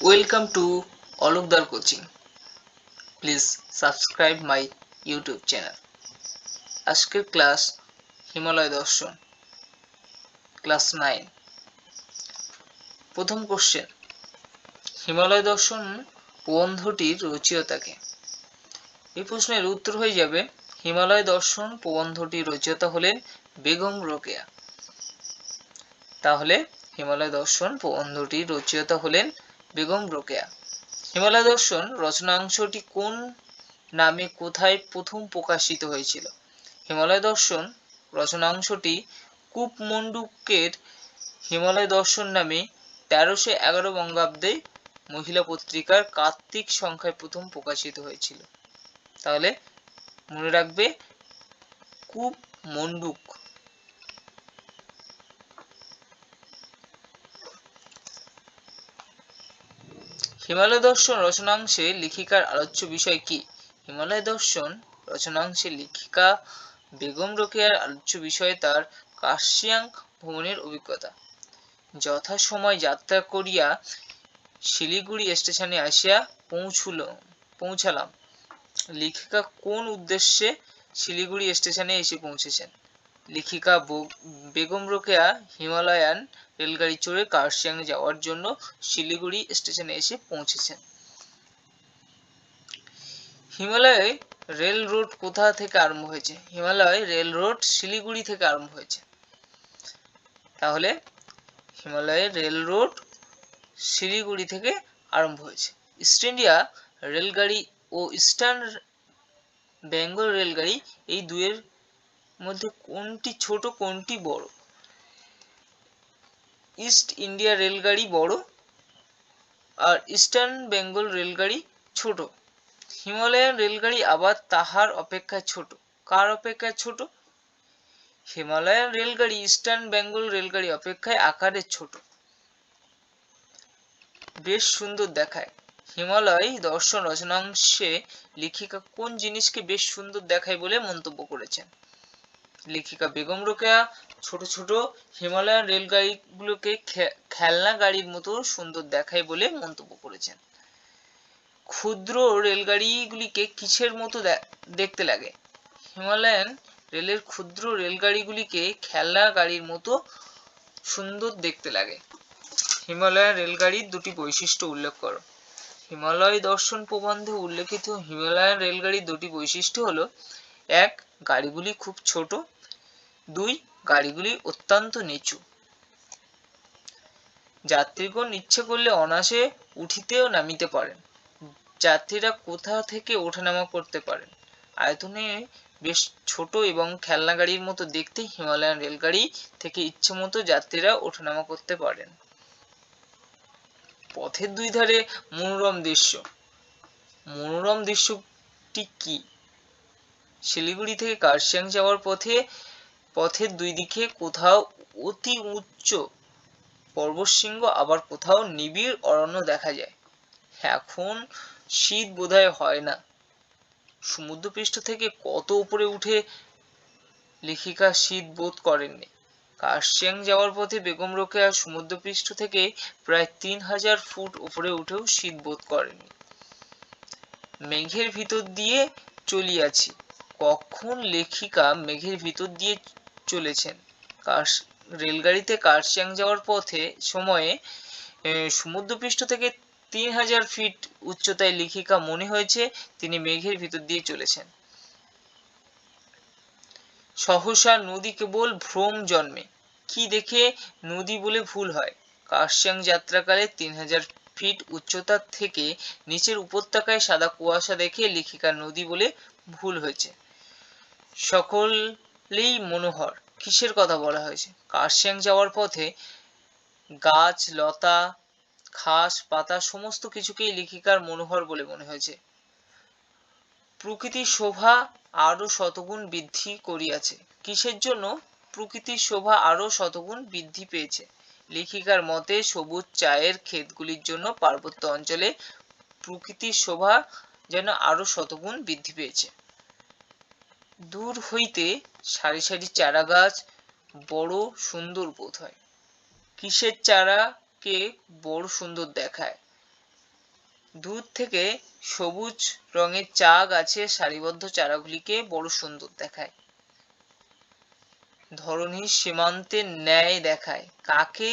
Welcome to Olukdar Coaching. Please subscribe my YouTube channel. আজকের class Himalaya দর্শন class 9। প্রথম question, Himalaya দর্শন প্রবন্ধটির রচয়িতাকে? এই প্রশ্নের উত্তর হয়ে যাবে হিমালয় দর্শন প্রবন্ধটির রচয়িতা হলেন বেগম রোকেয়া। তাহলে হিমালয় দর্শন প্রবন্ধটির রচয়িতা হলেন বেগম রোকেয়া। হিমালয় দর্শন রচনাংশটি কোন নামে কোথায় প্রথম প্রকাশিত হয়েছিল? হিমালয় দর্শন রচনাংশটি কূপমণ্ডুকের হিমালয় দর্শন নামে 1311 বঙ্গাব্দে মহিলা পত্রিকার কার্তিক সংখ্যায় প্রথম প্রকাশিত হয়েছিল। তাহলে মনে রাখবে কূপমণ্ডুক। হিমালয় দর্শন রচনাংশে লেখিকার আলোচ্য বিষয় কি? হিমালয় দর্শন রচনাংশে লেখিকা বেগম রোকেয়ার আলোচ্য বিষয় তার কার্শিয়াং ভ্রমণের অভিজ্ঞতা। যথাসময় যাত্রা করিয়া শিলিগুড়ি স্টেশনে আসিয়া পৌঁছালাম। লেখিকা কোন উদ্দেশ্যে শিলিগুড়ি স্টেশনে এসে পৌঁছেছেন? লেখিকা বেগম রোকেয়া হিমালয়ান রেলগাড়ি চড়ে কার্শিয়াং যাওয়ার জন্য শিলিগুড়ি স্টেশনে এসে পৌঁছেছেন। হিমালয় রেল রোড কোথা থেকে আরম্ভ হয়েছে? হিমালয় রেল রোড শিলিগুড়ি থেকে আরম্ভ হয়েছে। তাহলে হিমালয়ের রেল রোড শিলিগুড়ি থেকে আরম্ভ হয়েছে। ইস্ট ইন্ডিয়া রেলগাড়ি ও ইস্টার্ন বেঙ্গল রেলগাড়ি এই দুয়ের মধ্যে কোনটি ছোট কোনটি বড়? ইস্ট ইন্ডিয়া রেলগাড়ি বড় আর ইস্টার্ন বেঙ্গল রেলগাড়ি ছোট। হিমালয়ান রেলগাড়ি আবার তাহার অপেক্ষায় ছোট। কার অপেক্ষায় ছোট? হিমালয়ান রেলগাড়ি ইস্টার্ন বেঙ্গল রেলগাড়ি অপেক্ষায় আকারে ছোট। বেশ সুন্দর দেখায়। হিমালয় দর্শন রচনাংশে লেখিকা কোন জিনিসকে বেশ সুন্দর দেখায় বলে মন্তব্য করেছেন? লেখিকা বেগম রোকেয়া ছোট ছোট হিমালয়ান রেলগাড়িগুলোকে খেলনা গাড়ির মতো সুন্দর দেখায় বলে মন্তব্য করেছেন। ক্ষুদ্র রেলগাড়িগুলিকে কিসের মতো দেখতে লাগে? হিমালয়ান রেলের ক্ষুদ্র রেলগাড়িগুলিকে খেলনা গাড়ির মতো সুন্দর দেখতে লাগে। হিমালয়ান রেলগাড়ির দুটি বৈশিষ্ট্য উল্লেখ করো। হিমালয় দর্শন প্রবন্ধে উল্লেখিত হিমালয়ান রেলগাড়ির দুটি বৈশিষ্ট্য হলো: 1. গাড়িগুলি খুব ছোট, 2. গাড়িগুলি অত্যন্ত নিচু। যাত্রীগণ ইচ্ছে করলে অনায়াসে উঠিতে ও নামিতে পারেন। যাত্রীরা কোথা থেকে ওঠানামা করতে পারেন। আয়তনে বেশ ছোট এবং খেলনা গাড়ির মতো দেখতে হিমালয়ান রেলগাড়ি থেকে ইচ্ছে মতো যাত্রীরা ওঠানামা করতে পারেন। পথের দুই ধারে মনোরম দৃশ্য। মনোরম দৃশ্যটি কি? শিলিগুড়ি থেকে কার্শিয়াং যাওয়ার পথের দুই দিকে কোথাও অতি উচ্চ পর্বতশৃঙ্গ, আবার কোথাও নিবিড় অরণ্য দেখা যায়। এখন শীত বোধহয় হয় না। সমুদ্রপৃষ্ঠ থেকে কত উপরে উঠে লেখিকা শীত বোধ করেননি। কার্শিয়াং যাওয়ার পথে বেগম রোকেয়া সমুদ্রপৃষ্ঠ থেকে প্রায় 3000 ফুট উপরে উঠেও শীত বোধ করেননি। মেঘের ভিতর দিয়ে চলিয়াছি। কখন লেখিকা মেঘের ভিতর দিয়ে চলেছেন? রেলগাড়িতে কার্শিয়াং যাওয়ার সময়ে সমুদ্রপৃষ্ঠ থেকে 3000 ফিট উচ্চতায় লেখিকা মনে হয়েছে তিনি মেঘের ভিতর দিয়ে চলেছেন। সহসা নদী কেবল ভ্রম জন্মে। কি দেখে নদী বলে ভুল হয়? কার্শিয়াং যাত্রাকালে 3000 ফিট উচ্চতা থেকে নিচের উপত্যকায় সাদা কুয়াশা দেখে লেখিকার নদী বলে ভুল হয়েছে। সকলেই মনোহর। কিসের কথা বলা হয়েছে? কার্শিয়াং যাওয়ার পথে গাছ লতা ঘাস পাতা সমস্ত কিছুকেই লেখিকার মনোহর বলে মনে হয়েছে। প্রকৃতির শোভা আরো শতগুণ বৃদ্ধি করিয়াছে। কিসের জন্য প্রকৃতির শোভা আরো শতগুণ বৃদ্ধি পেয়েছে? লেখিকার মতে সবুজ চায়ের ক্ষেতগুলির জন্য পার্বত্য অঞ্চলে প্রকৃতির শোভা যেন আরো শতগুণ বৃদ্ধি পেয়েছে। দূর হইতে সারি সারি চারা গাছ বড় সুন্দর বোধ হয়। কিসের চারাকে বড় সুন্দর দেখায়? দূর থেকে সবুজ রঙের চা গাছের সারিবদ্ধ চারাগুলিকে বড় সুন্দর দেখায়। ধরণীর সীমান্তের ন্যায় দেখায়। কাকে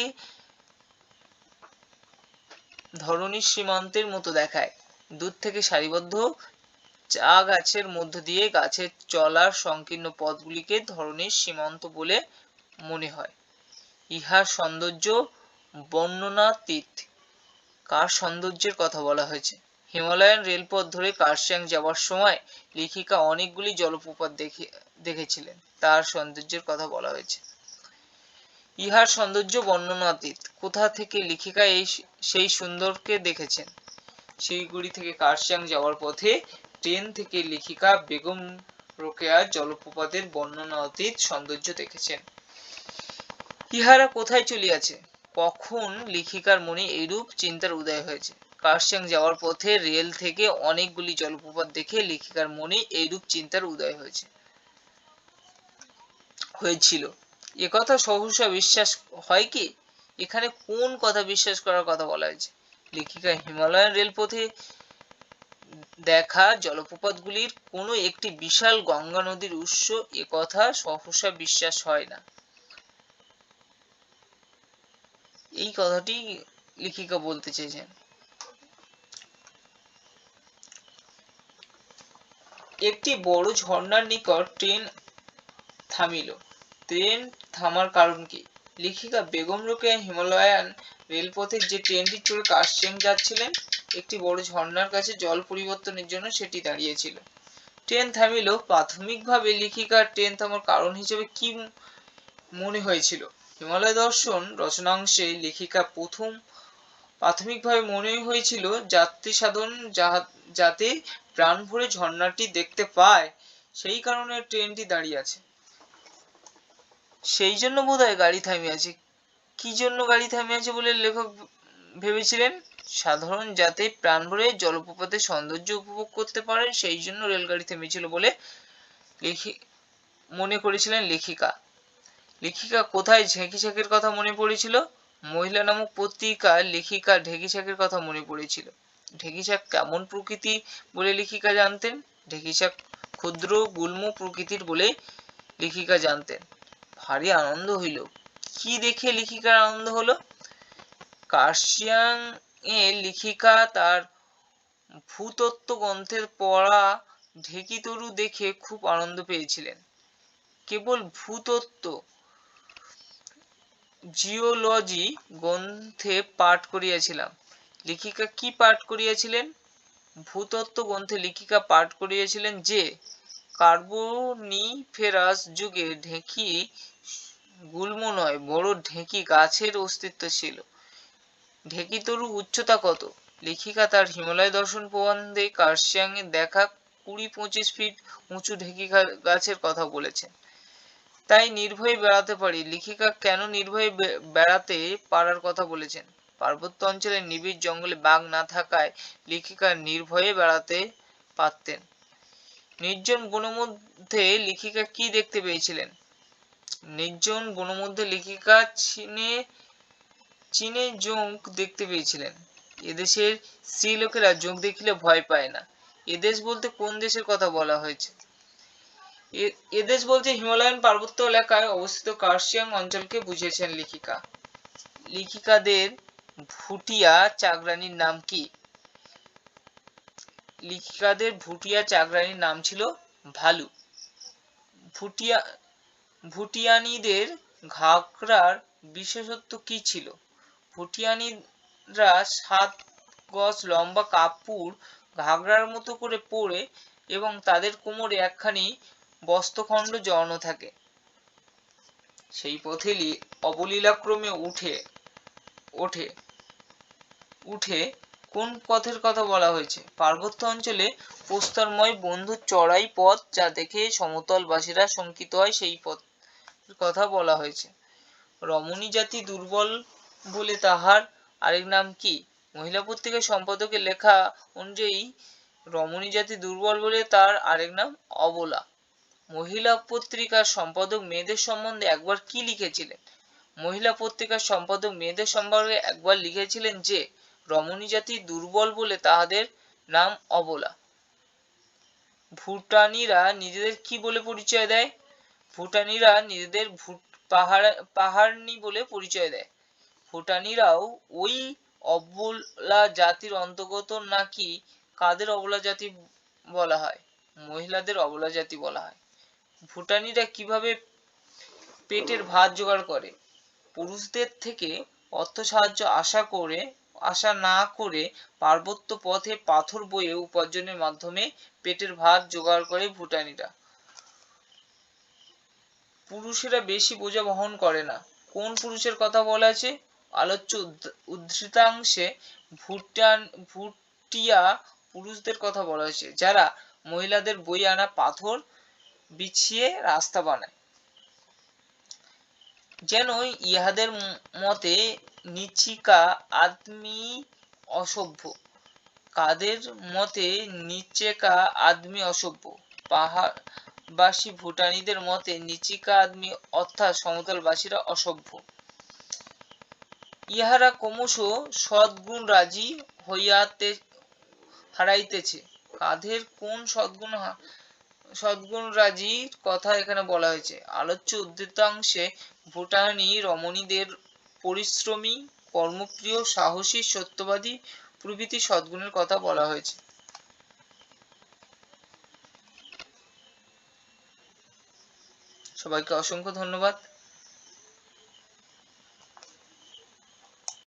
ধরণীর সীমান্তের মতো দেখায়? দূর থেকে সারিবদ্ধ চা গাছের মধ্য দিয়ে গাছের চলার সংকীর্ণ পথগুলিকে ধরণীর সীমান্ত বলে মনে হয়। ইহার সৌন্দর্য বর্ণনাতীত। কার সৌন্দর্যের কথা বলা হয়েছে? হিমালয়ান রেলপথ ধরে কার্শিয়াং যাওয়ার সময় লেখিকা অনেকগুলি জলপ্রপাত দেখেছিলেন। তার সৌন্দর্যের কথা বলা হয়েছে। ইহার সৌন্দর্য বর্ণনাতীত। কোথা থেকে লেখিকা সেই সুন্দরকে দেখেছেন? শিলিগুড়ি থেকে কার্শিয়াং যাওয়ার পথে ট্রেন থেকে লেখিকা বেগম রোকেয়া জলপ্রপাতের বর্ণনাতীত সৌন্দর্য দেখেছেন। ইহারা কোথায় চলিয়াছে? কখন লেখিকার মনে এইরূপ চিন্তার উদয় হয়েছে? কার্শিয়াং যাওয়ার পথে রেল থেকে অনেকগুলি জলপ্রপাত দেখে লেখিকার মনে এইরূপ চিন্তার উদয় হয়েছিল। একথা সহসা বিশ্বাস হয় কি? এখানে কোন কথা বিশ্বাস করার কথা বলা হয়েছে? লেখিকা হিমালয়ান রেলপথে দেখা জলপ্রপাতগুলির কোনো একটি বিশাল গঙ্গা নদীর উৎস, একথা সহসা বিশ্বাস হয় না। এই কথাটি লেখিকা বলতে চেয়েছেন। একটি বড় ঝর্ণার নিকট ট্রেন থামিল। ট্রেন থামার কারণ কি? লেখিকা বেগম রোকেয়া হিমালয়ান রেলপথের যে ট্রেনটি চড়ে কার্শিয়াং যাচ্ছিলেন, একটি বড় ঝর্ণার কাছে জল পরিবর্তনের জন্য সেটি দাঁড়িয়েছিল। ট্রেন থামিল। প্রাথমিকভাবে লেখিকার ট্রেন থামার কারণ হিসেবে কি মনে হয়েছিল? হিমালয় দর্শন রচনাংশে লেখিকা প্রাথমিকভাবে মনে হয়েছিল যাত্রী সাধারণ যাতে প্রাণ ভরে ঝর্ণাটি দেখতে পায়, সেই কারণে ট্রেনটি দাঁড়িয়ে আছে। সেই জন্য বোধহয় গাড়ি থামিয়াছে। কি জন্য গাড়ি থামিয়াছে বলে লেখক ভেবেছিলেন? সাধারণ যাতে প্রাণ ভরে জলপ্রপাতের সৌন্দর্য উপভোগ করতে পারে, সেই জন্য রেলগাড়ি থেমেছিল বলে মনে করেছিলেন লেখিকা। লেখিকা কোথায় ঢেঁকি-ঝাঁকের কথা মনে পড়েছিল? মহিলা নামক পত্রিকায় লেখিকা ঢেঁকি-ঝাঁকের কথা মনে পড়েছিল। ঢেঁকি-ঝাঁক কেমন প্রকৃতি বলে লেখিকা জানতেন? ঢেঁকি-ঝাঁক ক্ষুদ্র গুল্ম প্রকৃতির বলে লেখিকা জানতেন। ভারী আনন্দ হইল। কি দেখে লেখিকার আনন্দ হলো? কার্শিয়াং এ লেখিকা তার ভূতত্ত্ব গ্রন্থের পড়া ঢেঁকি-তরু দেখে খুব আনন্দ পেয়েছিলেন। কেবল ভূতত্ত্ব, জিওলজি গ্রন্থে পাঠ করিয়াছিলাম। লেখিকা কি পাঠ করিয়াছিলেন? ভূতত্ত্ব গ্রন্থে লেখিকা পাঠ করিয়াছিলেন যে কার্বনিফেরাস যুগে ঢেঁকি গুল্ম নয়, বড় ঢেঁকি গাছের অস্তিত্ব ছিল। ঢেঁকি-তরু উচ্চতা কত? লেখিকা তার হিমালয় দর্শন প্রবন্ধে কার্শিয়াং এ দেখা 20-25 ফিট উঁচু ঢেঁকি গাছের কথা বলেছেন। তাই নির্ভয়ে বেড়াতে পারি। লেখিকা কেন নির্ভয়ে বেড়াতে পারার কথা বলেছেন? পার্বত্য অঞ্চলের নিবিড় জঙ্গলে বাঘ না থাকায় লেখিকা নির্ভয়ে বেড়াতে পারতেন। নির্জন বনের মধ্যে লেখিকা কি দেখতে পেয়েছিলেন? নির্জন বনের মধ্যে লেখিকা চীনে জোঁক দেখতে পেয়েছিলেন। এদেশের স্ত্রী লোকেরা জোঁক দেখিলে ভয় পায় না। এদেশ বলতে কোন দেশের কথা বলা হয়েছে? এদেশ বলতে হিমালয়ান পার্বত্য এলাকায় অবস্থিত কার্শিয়াং অঞ্চলকে বুঝিয়েছেন লেখিকা। লেখিকাদের ভুটিয়া চাকরানীর নাম কি? লেখিকাদের ভুটিয়া চাকরানীর নাম ছিল ভালু। ভুটিয়ানিদের ঘাগরার বিশেষত্ব কি ছিল? ভুটিয়ানিরা 7 গজ লম্বা কাপড় ঘাগরার মতো করে পরে এবং তাদের কোমরে একখানি বস্ত্রখণ্ড জড়ানো থাকে। সেই পথে অবলীলাক্রমে উঠে কোন পথের কথা বলা হয়েছে? পার্বত্য অঞ্চলে প্রস্তরময় বন্ধু চড়াই পথ যা দেখে সমতলবাসীরা শঙ্কিত হয়, সেই পথের কথা বলা হয়েছে। রমণী জাতি দুর্বল বলে তাহার আরেক নাম কি? মহিলা পত্রিকার সম্পাদকের লেখা অনুযায়ী রমণী জাতি দুর্বল বলে তার আরেক নাম অবলা। মহিলা পত্রিকার সম্পাদক মেয়েদের সম্বন্ধে একবার কি লিখেছিলেন? মহিলা পত্রিকার সম্পাদক মেয়েদের সম্পর্কে একবার লিখেছিলেন যে রমণী জাতি দুর্বল বলে তাহাদের নাম অবলা। ভুটানিরা নিজেদের কি বলে পরিচয় দেয়? ভুটানিরা নিজেদের পাহাড়নি বলে পরিচয় দেয়। ভুটানিরাও ওই অবলা জাতির অন্তর্গত নাকি? কাদের অবলা জাতি বলা হয়? মহিলাদের অবলা জাতি বলা হয়। ভুটানিরা কিভাবে পেটের ভাত জোগাড় করে? পুরুষদের থেকে অর্থ সাহায্য আশা না করে পার্বত্য পথে পাথর বয়ে উপার্জনের মাধ্যমে পেটের ভাত জোগাড় করে ভুটানিরা। পুরুষেরা বেশি বোঝা বহন করে না। কোন পুরুষের কথা বলা আছে? আলোচ্য উদ্ধৃতাংশে ভুটিয়া পুরুষদের কথা বলা হয়েছে, যারা মহিলাদের বই আনা পাথর বিছিয়ে রাস্তা বানায়। যেন ইহাদের মতে নিচিকা আদমি অসভ্য। কাদের মতে নিচেকা আদমি অসভ্য? পাহাড়বাসী ভুটানিদের মতে নিচিকা আদমি অর্থাৎ সমতলবাসীরা অসভ্য। ইহারা ক্রমশ সদ্গুণ রাজি হারাইতেছে। কাদের কোন সদ্গুণ রাজির কথা এখানে বলা হয়েছে? আলোচ্য উদ্ধৃতাংশে ভুটানি রমণীদের পরিশ্রমী, কর্মপ্রিয়, সাহসী, সত্যবাদী প্রভৃতি সদ্গুণের কথা বলা হয়েছে। সবাইকে অসংখ্য ধন্যবাদ।